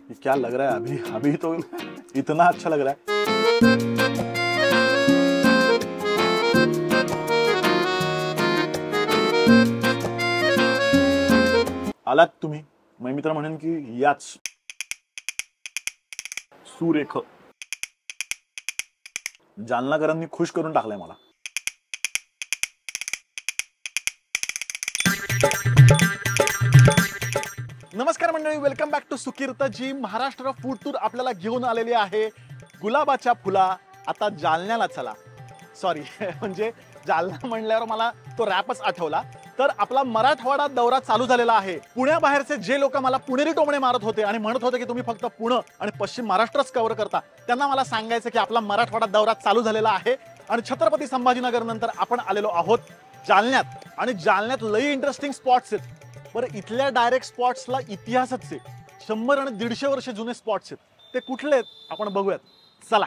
ये क्या लग रहा है अभी अभी तो इतना अच्छा लग रहा है। आलात तुम्ही, मी तर म्हणेन की याच सुरेख जालनाकरांनी खुश करून टाकलंय मला। नमस्कार मंडळी, welcome back to Sukirt ji. Maharashtra food tour आपल्याला घेऊन आलेली आहे गुलाबाच्या फुला आता जालन्याला चला। सॉरी म्हणजे जालना म्हणल्यावर मला तो रॅपच आठवला। तर आपला मराठवाडा दौरा चालू झालेला आहे। पुण्याबाहेरचे जे लोक मला पुणेरी टोमणे मारत होते आणि म्हणत होते की तुम्ही फक्त पुणे आणि पश्चिम महाराष्ट्रच कव्हर करता, त्यांना मला सांगायचं की आपला मराठवाडा दौरा चालू झालेला आहे आणि छत्रपती संभाजीनगर नंतर आपण आलेलो आहोत जालन्यात। आणि जालन्यात लई इंटरेस्टिंग स्पॉट्स आहेत। बरं, इथल्या डायरेक्ट स्पॉट्सला इतिहासच आहे। 100 आणि 150 वर्ष जुने स्पॉट्स आहेत। ते कुठले आहेत आपण बघूयात, चला।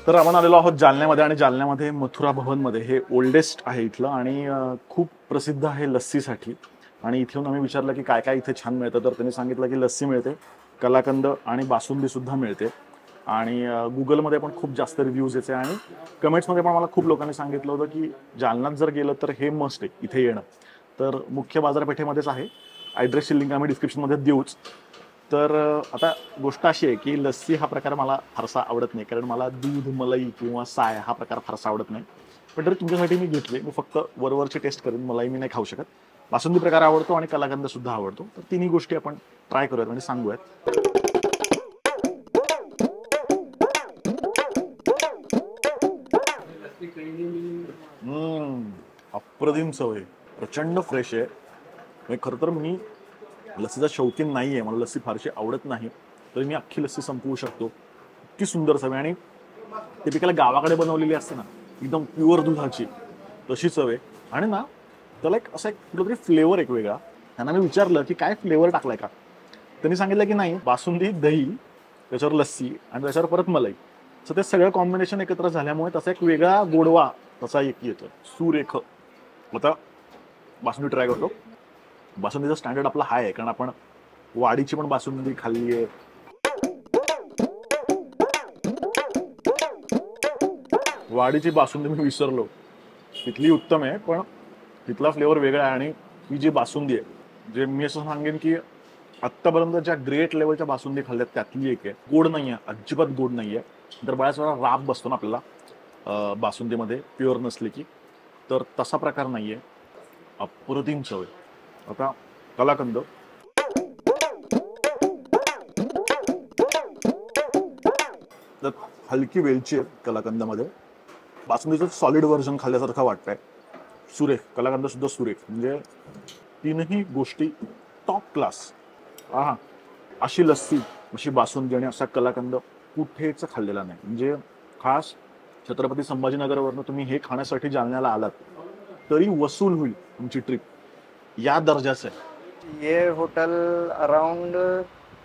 तर आपण आलेलो आहोत जालन्यामध्ये आणि जालन्यामध्ये मथुरा भवनमध्ये। हे ओल्डेस्ट आहे इथलं आणि खूप प्रसिद्ध आहे लस्सीसाठी। आणि इथे आम्ही विचारलं की काय काय इथे छान मिळतं, तर त्यांनी सांगितलं की लस्सी मिळते, कलाकंद आणि बासुंदी सुद्धा मिळते। आणि गुगलमध्ये पण खूप जास्त रिव्ह्यूज यायचे आणि कमेंट्समध्ये पण मला खूप लोकांनी सांगितलं होतं की जालन्यात जर गेलं तर हे मस्ट आहे इथे येणं। तर मुख्य बाजारपेठेमध्येच आहे, ॲड्रेसची लिंक आम्ही डिस्क्रिप्शनमध्ये देऊच। तर आता गोष्ट अशी आहे की लस्सी हा प्रकार मला फारसा आवडत नाही, कारण मला दूध मलाई किंवा साय हा प्रकार फारसा आवडत नाही। पण तरी तुमच्यासाठी मी घेतले, मी फक्त वरवरची टेस्ट करेन, मलाई मी नाही खाऊ शकत। बासुंदी प्रकार आवडतो आणि कलाकंद सुद्धा आवडतो, तर तिन्ही गोष्टी आपण ट्राय करूयात म्हणजे सांगूयात। अप्रतिम चव आहे, प्रचंड फ्रेश आहे। म्हणजे खरं तर मी लस्सीचा शौकीन नाही आहे, मला लस्सी फारशी आवडत नाही, तरी मी अख्खी लस्सी संपवू शकतो। इतकी सुंदर चव आहे आणि टिपिकल गावाकडे बनवलेली असते ना, एकदम प्युअर दुधाची, तशी चव आहे। आणि ना त्याला एक असा एक कुठलातरी फ्लेवर एक वेगळा। त्यांना मी विचारलं की काय फ्लेवर टाकलाय का, त्यांनी सांगितलं की नाही, बासुंदी, दही, त्याच्यावर लस्सी आणि त्याच्यावर परत मलाई, तर ते सगळं कॉम्बिनेशन एकत्र झाल्यामुळे त्याचा एक वेगळा गोडवा तसा एक येतो, सुरेख। आता बासुंदी ट्राय करतो। बासुंदीचा स्टँडर्ड आपला हाय आहे, कारण आपण वाडीची पण बासुंदी खाल्ली आहे। वाडीची बासुंदी मी विसरलो, तिथली उत्तम आहे, पण तिथला फ्लेवर वेगळा आहे। आणि ही जी बासुंदी आहे, जे मी असं सांगेन की आत्तापर्यंत ज्या ग्रेट लेवलच्या बासुंदी खाल्ल्यात त्यातली एक आहे। गोड नाही आहे, अजिबात गोड नाही आहे। तर बऱ्याच वेळा राब बसतो ना आपल्याला बासुंदीमध्ये प्युअर नसली की, तर तसा प्रकार नाही आहे। अप्रतिम चव आहे। आता कलाकंद, तर हलकी वेलची आहे कलाकंदामध्ये। बासुंदीचं सॉलिड व्हर्जन खाल्ल्यासारखं वाटतंय। सुरेख, कलाकंद सुद्धा सुरेख, म्हणजे तीनही गोष्टी टॉप क्लास। हा, अशी लस्सी, अशी बासुंदी आणि असा कलाकंद कुठेच खाल्लेला नाही। म्हणजे खास छत्रपती संभाजीनगरवरनं तुम्ही हे खाण्यासाठी जालन्याला आलात तरी वसूल होईल तुमची ट्रिप, या दर्जाचं आहे। ये होटल अराउंड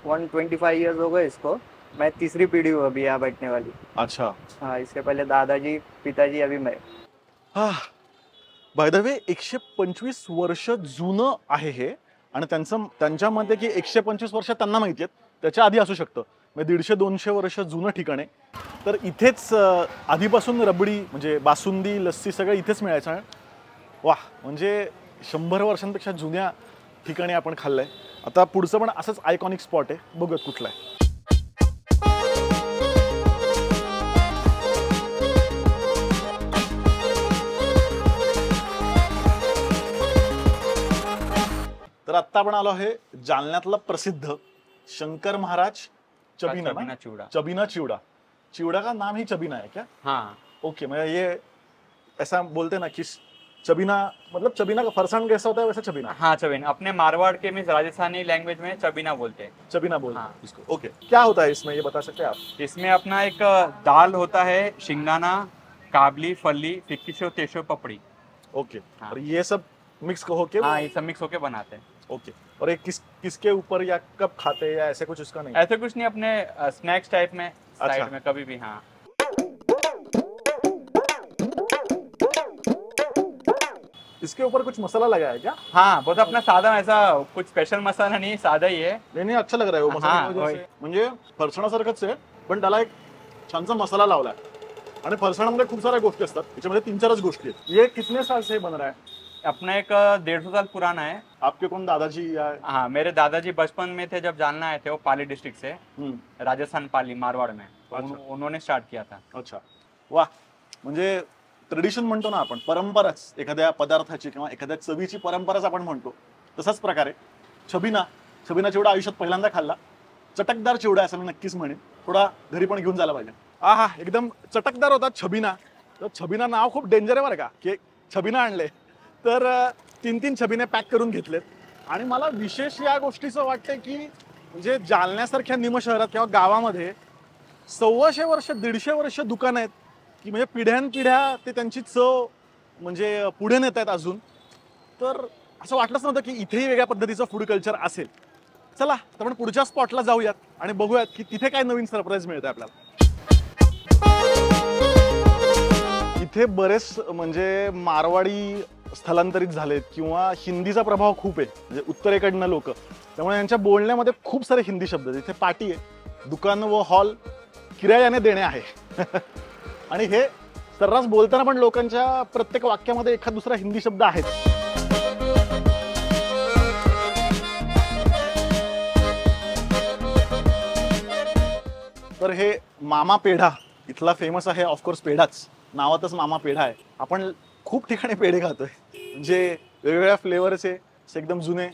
125 ईयर्स हो गए इसको। मैं तीसरी पीढ़ी हूँ अभी यहाँ बैठने वाली। अच्छा, हाँ, इसके पहले दादाजी, पिताजी, अभी मैं। बाय द वे 125 वर्ष जुनं आहे हे। आणि त्यांच्या मते की 125 वर्ष त्यांना माहिती आहेत, त्याच्या आधी असू शकतं, म्हणजे 150-200 वर्ष जुनं ठिकाण आहे। तर इथेच आधीपासून रबडी म्हणजे बासुंदी, लस्सी सगळं इथेच मिळायचं। वाह, म्हणजे 100 वर्षांपेक्षा जुन्या ठिकाणी आपण खाल्लंय। आता पुढचं पण असंच आयकॉनिक स्पॉट आहे, बघूयात कुठलं आहे। तर आता आपण आलो आहे जालन्यातला प्रसिद्ध शंकर महाराज चबीना चिवड़ा। चबीना चिवड़ा, चिवड़ा का नाम ही चबीना है क्या? हाँ, ओके, मैं ये ऐसा बोलते ना कि चबीना, मतलब चबीना का फरसाण कैसा होता है वैसा चबीना। हाँ, चबीना अपने मारवाड़ के में राजस्थानी लैंग्वेज में चबीना बोलते हैं। चबीना बोलते हैं हाँ। इसको। ओके, क्या होता है इसमें, ये बता सकते हैं आप? इसमें अपना एक दाल होता है, शिंगदाना, काबली, फली, फिक्कीशो, तेशो, पपड़ी। ओके, हाँ। और ये सब मिक्स होके हाँ, ये सब मिक्स होके बनाते हैं। ओके, और ये किसके ऊपर या कब खाते हैं या ऐसे कुछ इसका नहीं? ऐसे कुछ नहीं, अपने स्नैक्स टाइप में अच्छा। साइड में कभी भी। हाँ, इसके ऊपर कुछ मसाला लगा है क्या? हाँ, बहुत अपना साधा, ऐसा कुछ स्पेशल मसाला नहीं, साधा ही है। नाही नाही, अच्छा लग रहा है वो मसाला हाँ, की वजह से. वही. म्हणजे फरसाणासारखंच आहे पण त्याला एक छानसा मसाला लावलाय आणि फरसाणामध्ये खूप साऱ्या गोष्टी असतात, त्याच्यामध्ये 3-4च गोष्टी आहेत. ये कितने साल से बन रहा है? अपना एक 150 साल पुराना है। आपके कौन दादाजी या? हाँ, मेरे दादाजी बचपन में थे जब जालना आए थे, वो पाली डिस्ट्रिक्ट से, हम्म, राजस्थान पाली मारवाड़ में, तो अच्छा. उन्होंने स्टार्ट किया था। अच्छा, वा. म्हणजे ट्रेडिशन म्हणतो ना आपण, परंपराच एखाद्या पदार्थाची किंवा एखाद्या चवीची परंपराच आपण म्हणतो. तसाच प्रकारे छबिना चिवडा आयुष्यात पहिल्यांदा खाल्ला. चटकदार चिवडा असं मी नक्कीच म्हणेन. थोडा घरी पण घेऊन जायला पाहिजे. आहा, एकदम चटकदार होता छबिना. तर छबिना नाव खूप डेंजर आहे बरं का, की छबिना आणले तर 3-3 छबिने पॅक करून घेतलेत. आणि मला विशेष या गोष्टीचं वाटतंय की म्हणजे जालन्यासारख्या निम शहरात किंवा गावामध्ये 125 वर्ष 150 वर्ष दुकान आहेत की म्हणजे पिढ्यानपिढ्या ते त्यांची चव म्हणजे पुढे नेत आहेत अजून. तर असं वाटलंच नव्हतं की इथेही वेगळ्या पद्धतीचं फूड कल्चर असेल. चला आता आपण पुढच्या स्पॉटला जाऊयात आणि बघूयात की तिथे काय नवीन सरप्राईज मिळतंय आपल्याला. इथे बरेच म्हणजे मारवाडी स्थलांतरित झालेत किंवा हिंदीचा प्रभाव खूप आहे, म्हणजे उत्तरेकडनं लोक, त्यामुळे यांच्या बोलण्यामध्ये खूप सारे हिंदी शब्द आहेत. इथे पाटी आहे, दुकान व हॉल किरायाने देणे आहे. आणि हे सर्रास बोलताना पण लोकांच्या प्रत्येक वाक्यामध्ये एखाद दुसरा हिंदी शब्द आहेत. तर हे मामा पेढा इथला फेमस आहे. ऑफकोर्स पेढाच, नावातच मामा पेढा आहे. आपण खूप ठिकाणी पेढे खातोय, म्हणजे वेगवेगळ्या फ्लेवरचे एकदम जुने.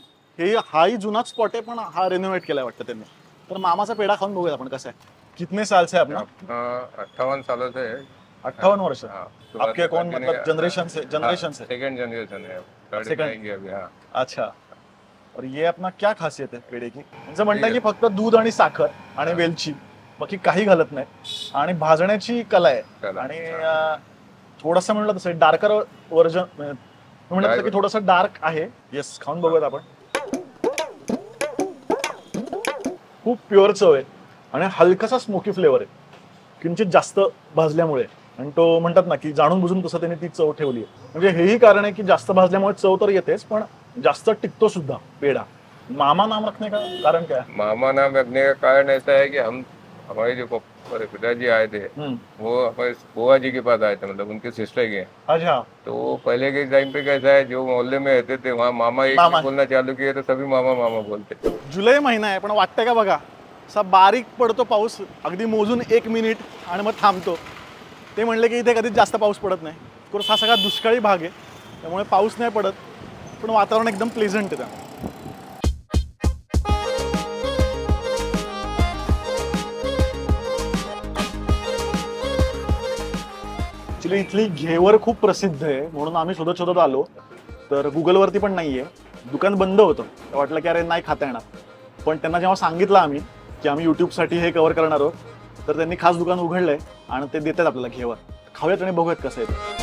हाही जुनाच स्पॉट आहे पण हा रेनोव्हेट केलाय वाटतं त्यांनी. तर मामाचा पेढा खाऊन बघूया आपण कसा आहे. कितने साल से आपने? 58 सालों से है। 58 वर्ष. हाँ, आपके कौन मतलब जनरेशन से? सेकंड जनरेशन है, थर्ड Second. आएंगे अभी। हाँ, अच्छा. और ये अपना क्या खासियत है पेढे की? म्हणजे म्हणतात की फक्त दूध आणि साखर आणि वेलची, बाकी काही घालत नाही, आणि भाजण्याची कला आहे. कला. आणि थोडंसं म्हणलं तसं डार्कर व्हर्जन म्हणलं की थोडंसं डार्क आहे. येस, खाऊन बघूयात आपण. खूप प्युअर चव आहे आणि हलकासा स्मोकी फ्लेवर आहे, किंचित जास्त भाजल्यामुळे. आणि तो म्हणतात ना की जाणून बुजून तसं त्यांनी ती चव ठेवली आहे. म्हणजे हेही कारण आहे की जास्त भाजल्यामुळे चव तर येतेच, पण जास्त टिकतो सुद्धा पेढा. मामा नाम रखने का कारण क्या है? मामा नाम रखने का कारण ऐसा है कि हमारे जो पिताजी आए थे, वो हमारे बुआ जी के पास आए थे, मतलब उनके सिस्टर के। अच्छा. तो पहले के टाइम पे कैसा है, जो मोहल्ले में रहते थे वहाँ मामा एक मामा. बोलना चालू किए तो सभी मामा मामा बोलते। जुलै महिना आहे पण वाटतंय का बघा, असा बारीक पडतो पाऊस, अगदी मोजून 1 मिनिट आणि मग थांबतो. ते म्हणले की इथे कधीच जास्त पाऊस पडत नाही. कोर्स हा सगळा दुष्काळी भाग आहे, त्यामुळे पाऊस नाही पडत, पण वातावरण एकदम प्लेझंट आहे. त्यामुळे ऍक्च्युली इथली घेवर खूप प्रसिद्ध आहे, म्हणून आम्ही शोधत शोधत आलो. तर गुगलवरती पण नाहीये, दुकान बंद होतं. वाटलं की अरे नाही खाता येणार, पण त्यांना जेव्हा सांगितलं आम्ही की आम्ही युट्यूबसाठी हे कव्हर करणार आहोत, तर त्यांनी खास दुकान उघडलंय आणि ते देतात आपल्याला घेवर. खाऊयात आणि बघूयात कसं आहे.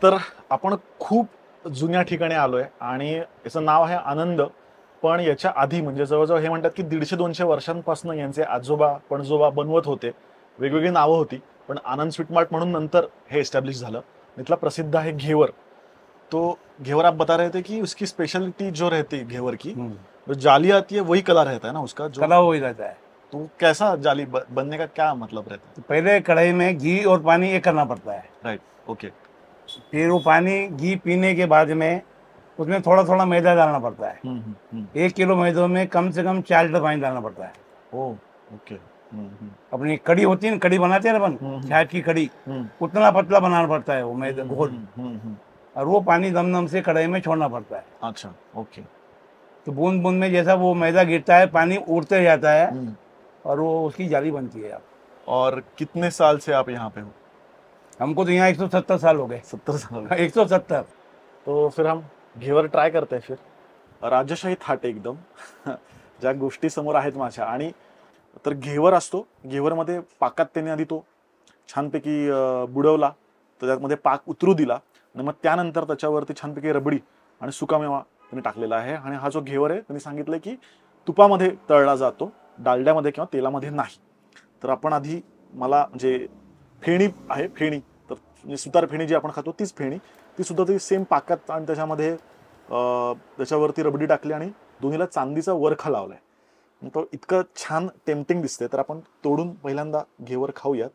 तर आपण खूप जुन्या ठिकाणी आलोय आणि याचं नाव आहे आनंद. पण याच्या आधी म्हणजे जवळजवळ हे म्हणतात की 150-200 वर्षांपासून यांचे आजोबा पणजोबा बनवत होते. वेगवेगळी नावं होती, पण आनंद स्वीट मार्ट म्हणून नंतर हे एस्टॅब्लिश झालं. इथला प्रसिद्ध आहे घेवर. तो घेवर आप बता रहे थे कि उसकी स्पेशलिटी जो रहती है घेवर की, जो जाली आती है वही कला रहता है ना उसका, जो कला वही रहता है। तो कैसा जाली बनने का क्या मतलब रहता तो पहले कढ़ाई में घी और पानी एक करना पड़ता है, है? Right, okay. फिर वो पानी घी पीने के बाद में उसमें थोड़ा थोड़ा मैदा डालना पड़ता है। 1 किलो मैदे में कम से कम 4 लीटर पानी डालना पड़ता है। ओ, ओके. अपनी कड़ी होती है ना, कड़ी बनाते हैं ना अपन, छाछ की कड़ी, उतना पतला बनाना पड़ता है वो मैदा घोल, और वो पानी दम दम से कढ़ाई में छोड़ना पड़ता है। अच्छा, ओके. तो बूंद बूंद में जैसा वो मैदा गिरता है, पानी उड़ते जाता है और वो उसकी जाली बनती है। और कितने साल से आप यहाँ पे हो? हमको तो यहाँ 170 साल हो गए। 70 साल. 170। तो फिर हम घेवर ट्राय करते हैं फिर. राजशाही थाट एकदम. ज्या गोष्टी समोर आहेत माझ्या. आणि तर घेवर असतो, घेवरमध्ये पाकात त्याने आधी तो छानपैकी बुडवला, तर त्यामध्ये पाक उतरू दिला आणि मग त्यानंतर त्याच्यावरती छानपैकी रबडी आणि सुकामेवा त्यांनी टाकलेला आहे. आणि हा जो घेवर आहे त्यांनी सांगितलं की तुपामध्ये तळला जातो, डालड्यामध्ये किंवा तेलामध्ये नाही. तर आपण आधी मला म्हणजे फेणी आहे, फेणी तर म्हणजे सुतार फेणी जी आपण खातो तीच फेणी, ती सुद्धा ती सेम पाकात आणि त्याच्यामध्ये त्याच्यावरती रबडी टाकली आणि दोन्हीला चांदीचा वरखा लावलाय. तो इतकं छान टेम्पटिंग दिसते. तर आपण तोडून पहिल्यांदा घेवर खाऊयात.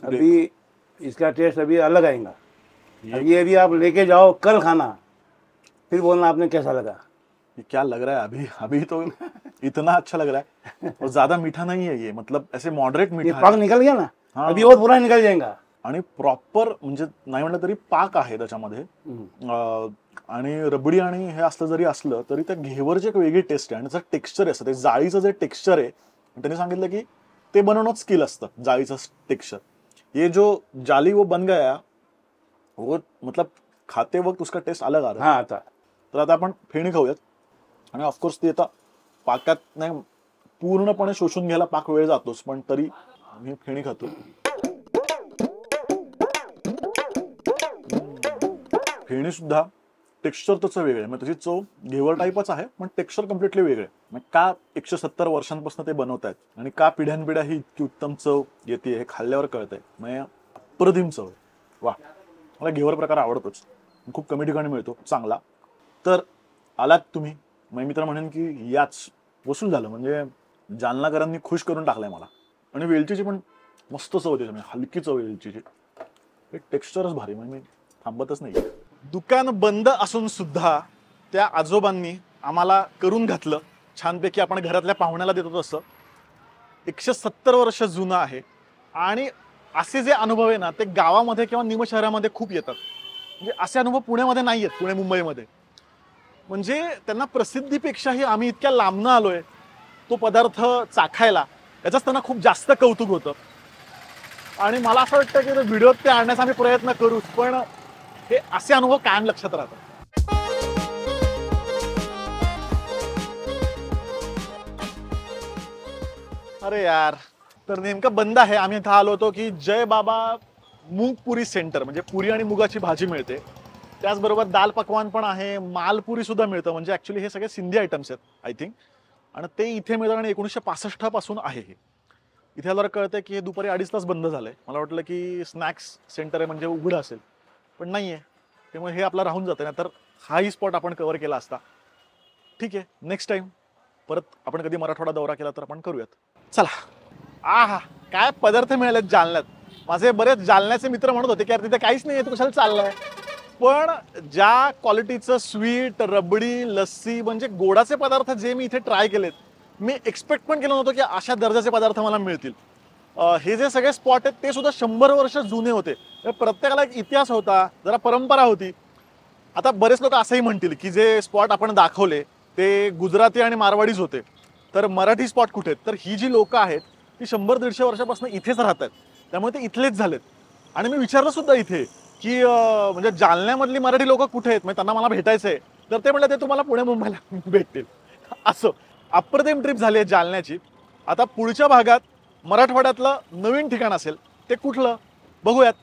अभी इसका टेस्ट अभी अलग आएगा. ये अभी आप लेके जाओ, कल खाना, फिर बोलना आपने कैसा लगा. ये क्या लग रहा है अभी, अभी तो इतना अच्छा लग रहा है और ज्यादा मीठा नहीं है ये, मतलब ऐसे मॉडरेट ये मीठा पाक है. निकल गया ना, हाँ. अभी और पूरा निकल जाएगा. आणि प्रॉपर म्हणजे नाही म्हटलं तरी पाक आहे त्याच्यामध्ये. आणि रबडी आणि हे असलं जरी असलं तरी त्या घेवरची एक वेगळी टेस्ट आहे आणि त्याचं टेक्स्चर असतं, ते जाळीचं जे टेक्स्चर आहे त्यांनी सांगितलं की ते बनवणं स्किल असतं, जाळीचं टेक्स्चर. ये जो जाली वो बन गया वो मतलब खाते वक्त उसका टेस्ट अलग आ रहा है. हाँ आता. तर आता आपण फेणी खाऊयात. आणि ऑफकोर्स ती आता पाकात नाही पूर्णपणे शोषून घ्यायला पाक वेळ जातोच, पण तरी मी फेणी खातो. फेणी सुद्धा टेक्स्चर त्याचं वेगळं आहे, म्हणजे त्याची चव घेवर टाईपच आहे पण टेक्स्चर कम्प्लिटली वेगळं आहे. म्हणजे का 170 वर्षांपासून ते बनवत आहेत आणि का पिढ्यानपिढ्या ही इतकी उत्तम चव येते हे खाल्ल्यावर कळतंय. म्हणजे अप्रतिम चव आहे. वा, मला घेवर प्रकार आवडतोच, खूप कमी ठिकाणी मिळतो चांगला. तर आलात तुम्ही, मी तर म्हणेन की याच वसूल झालं. म्हणजे जालनाकरांनी खुश करून टाकलंय मला. आणि वेलचीची पण मस्त चव होती, म्हणजे हलकी चव वेलचीची, टेक्स्चरच भारी, म्हणजे मी थांबतच नाही. दुकान बंद असून सुद्धा त्या आजोबांनी आम्हाला करून घातलं छानपैकी. आपण घरातल्या पाहुण्याला देतो तसं. 170 वर्ष जुनं आहे आणि असे जे अनुभव आहे ना ते गावामध्ये किंवा निम शहरामध्ये खूप येतात. म्हणजे असे अनुभव पुण्यामध्ये नाही आहेत, पुणे मुंबईमध्ये. म्हणजे त्यांना प्रसिद्धीपेक्षाही आम्ही इतक्या लांबनं आलोय तो पदार्थ चाखायला, याचंच त्यांना खूप जास्त कौतुक होतं. आणि मला असं वाटतं की व्हिडिओत ते आणण्याचा आम्ही प्रयत्न करूच, पण हे असे अनुभव कायम लक्षात राहतात. अरे यार, तर नेमकं बंद आहे. आम्ही इथं आलो होतो की जय बाबा मूग पुरी सेंटर, म्हणजे पुरी आणि मुगाची भाजी मिळते, त्याचबरोबर दाल पकवान पण आहे, मालपुरी सुद्धा मिळतं. म्हणजे ऍक्च्युली हे सगळे सिंधी आयटम्स आहेत आय थिंक, आणि ते इथे मिळतात. आणि 1965 पासून आहे हे. इथे आल्यावर कळतंय की हे दुपारी 2.5 तास बंद झालंय. मला वाटलं की स्नॅक्स सेंटर आहे म्हणजे उघडं असेल, पण नाहीये. त्यामुळे हे आपला राहून जातं, नाहीतर हाही स्पॉट आपण कव्हर केला असता. ठीक आहे, नेक्स्ट टाइम परत आपण कधी मराठवाडा दौरा केला तर आपण करूयात. चला. आहा, काय पदार्थ मिळालेत जालन्यात. माझे बरेच जालन्याचे मित्र म्हणत होते की यार तिथे काहीच नाही, तू कशाला चाललाय. पण ज्या क्वालिटीचं स्वीट, रबडी, लस्सी, म्हणजे गोडाचे पदार्थ जे मी इथे ट्राय केलेत, मी एक्सपेक्ट पण केलं नव्हतं की अशा दर्जाचे पदार्थ मला मिळतील. हे जे सगळे स्पॉट आहेत ते सुद्धा 100 वर्ष जुने होते. प्रत्येकाला एक इतिहास होता, जरा परंपरा होती. आता बरेच लोक असंही म्हणतील की जे स्पॉट आपण दाखवले ते गुजराती आणि मारवाडीच होते, तर मराठी स्पॉट कुठे आहेत. तर ही जी लोक आहेत ती 100-150 वर्षापासून इथेच राहतात, त्यामुळे ते इथलेच झालेत. आणि मी विचारलं सुद्धा इथे की म्हणजे जालन्यामधली मराठी लोक कुठे आहेत, म्हणजे त्यांना मला भेटायचं आहे. तर ते म्हणलं ते तुम्हाला पुणे मुंबईला भेटतील. असं अप्रतिम ट्रिप झाली आहे जालन्याची. आता पुढच्या भागात मराठवाड्यातलं नवीन ठिकाण असेल ते कुठलं बघूयात.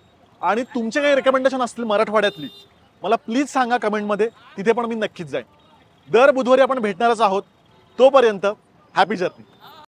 आणि तुमचे काही रेकमेंडेशन असतील मराठवाड्यातली मला प्लीज सांगा कमेंटमध्ये, तिथे पण मी नक्कीच जाईन. दर बुधवारी आपण भेटणारच आहोत. तोपर्यंत हॅपी जर्नी.